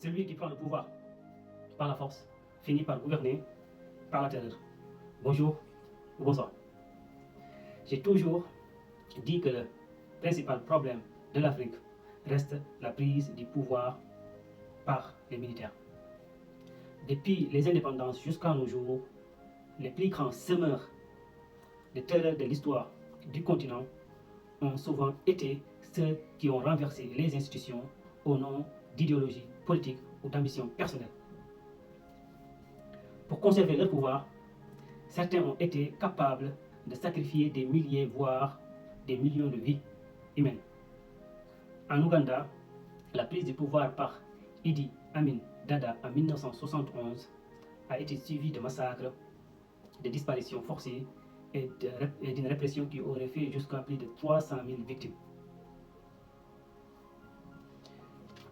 celui qui prend le pouvoir par la force finit par gouverner par la terreur. Bonjour ou bonsoir. J'ai toujours dit que le principal problème de l'Afrique reste la prise du pouvoir par les militaires. Depuis les indépendances jusqu'à nos jours, les plus grands semeurs de terreur de l'histoire du continent ont souvent été ceux qui ont renversé les institutions au nom d'idéologies politiques ou d'ambitions personnelles. Pour conserver leur pouvoir, certains ont été capables de sacrifier des milliers, voire des millions de vies humaines. En Ouganda, la prise du pouvoir par Idi Amin Dada en 1971 a été suivie de massacres, de disparitions forcées et d'une répression qui aurait fait jusqu'à plus de 300 000 victimes.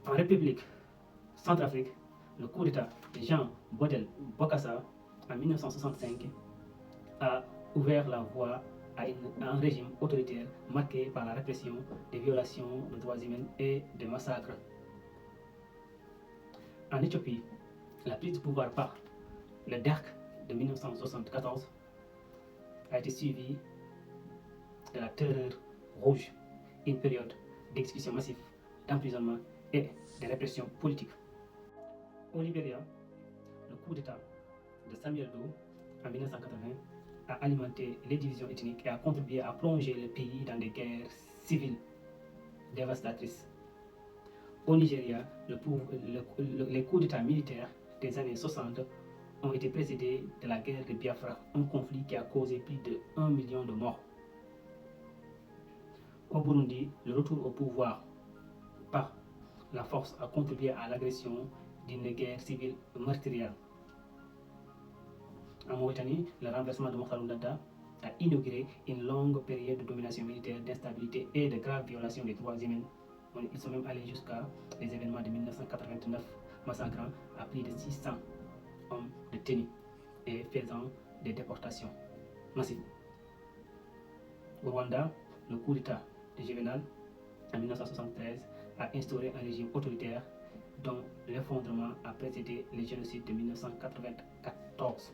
En République Centrafrique, le coup d'État de Jean Bodel Bokassa en 1965 a ouvert la voie à un régime autoritaire marqué par la répression des violations de droits humains et des massacres. En Éthiopie, la prise du pouvoir par le DERC de 1974 a été suivie de la terreur rouge, une période d'exécution massive, d'emprisonnement et de répression politique. Au Libéria, le coup d'État de Samuel Doe en 1980 a alimenté les divisions ethniques et a contribué à plonger le pays dans des guerres civiles dévastatrices. Au Nigeria, les coups d'État militaires des années 60 ont été précédés de la guerre de Biafra, un conflit qui a causé plus de 1 million de morts. Au Burundi, le retour au pouvoir par la force a contribué à l'agression d'une guerre civile meurtrière. En Mauritanie, le renversement de Mokhtar Dada a inauguré une longue période de domination militaire, d'instabilité et de graves violations des droits humains. Ils sont même allés jusqu'à les événements de 1989, massacrant à plus de 600 hommes de tenue et faisant des déportations massives. Au Rwanda, le coup d'État de Juvenal en 1973 a instauré un régime autoritaire dont l'effondrement a précédé le génocide de 1994.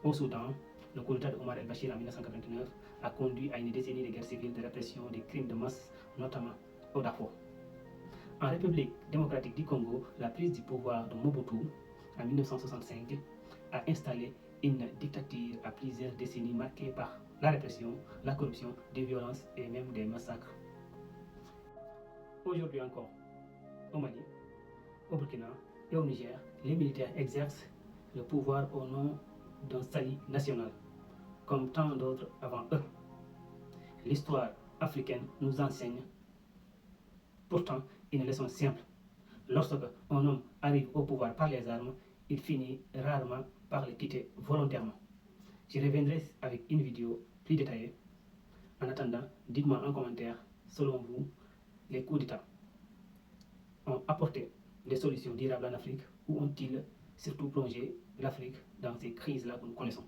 Au Soudan, le coup d'État de Omar el-Bashir en 1989 a conduit à une décennie de guerre civile, de répression, des crimes de masse, notamment au Darfour. En République démocratique du Congo, la prise du pouvoir de Mobutu en 1965 a installé une dictature à plusieurs décennies marquée par la répression, la corruption, des violences et même des massacres. Aujourd'hui encore, au Mali, au Burkina et au Niger, les militaires exercent le pouvoir au nom d'un salut national, comme tant d'autres avant eux. L'histoire africaine nous enseigne pourtant une leçon simple. Lorsque un homme arrive au pouvoir par les armes, il finit rarement par le quitter volontairement. Je reviendrai avec une vidéo plus détaillée. En attendant, dites-moi en commentaire, selon vous, les coups d'État ont apporté des solutions durables en Afrique ou ont-ils surtout plongé l'Afrique dans ces crises-là que nous connaissons?